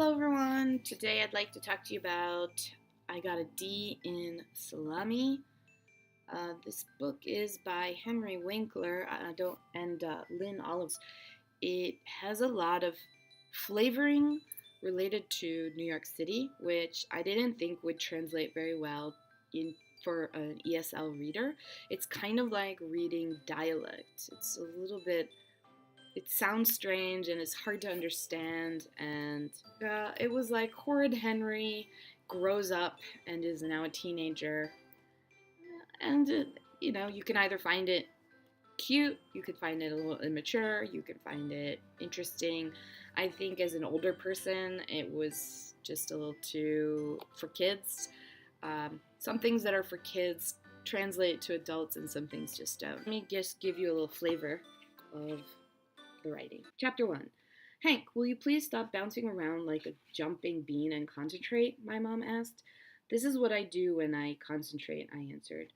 Hello everyone! Today I'd like to talk to you about I got a D in Salami. This book is by Henry Winkler and Lynn Olives. It has a lot of flavoring related to New York City, which I didn't think would translate very well for an ESL reader. It's kind of like reading dialect. It sounds strange and it's hard to understand, and it was like Horrid Henry grows up and is now a teenager, and you can either find it cute, you could find it a little immature, you could find it interesting. I think as an older person it was just a little too for kids. Some things that are for kids translate to adults and some things just don't. Let me just give you a little flavor of the writing. Chapter 1. Hank, will you please stop bouncing around like a jumping bean and concentrate? My mom asked. This is what I do when I concentrate, I answered.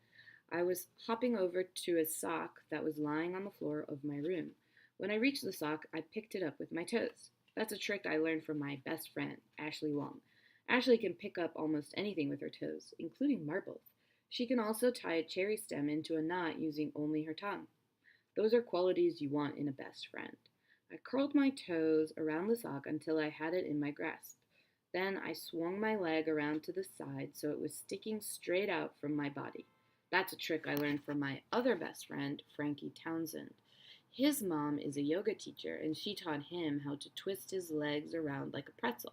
I was hopping over to a sock that was lying on the floor of my room. When I reached the sock, I picked it up with my toes. That's a trick I learned from my best friend, Ashley Wong. Ashley can pick up almost anything with her toes, including marbles. She can also tie a cherry stem into a knot using only her tongue. Those are qualities you want in a best friend. I curled my toes around the sock until I had it in my grasp. Then I swung my leg around to the side so it was sticking straight out from my body. That's a trick I learned from my other best friend, Frankie Townsend. His mom is a yoga teacher, and she taught him how to twist his legs around like a pretzel.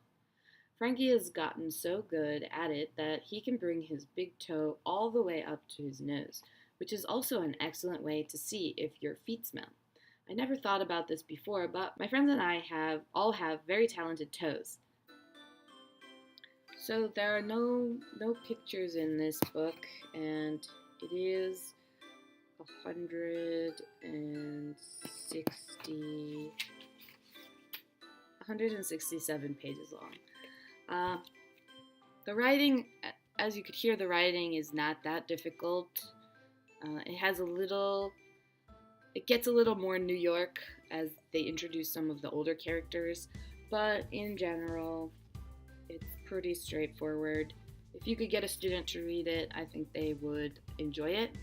Frankie has gotten so good at it that he can bring his big toe all the way up to his nose, which is also an excellent way to see if your feet smell. I never thought about this before, but my friends and I all have very talented toes. So there are no pictures in this book, and it is 167 pages long. The writing, as you could hear, the writing is not that difficult. It gets a little more New York as they introduce some of the older characters, but in general, it's pretty straightforward. If you could get a student to read it, I think they would enjoy it.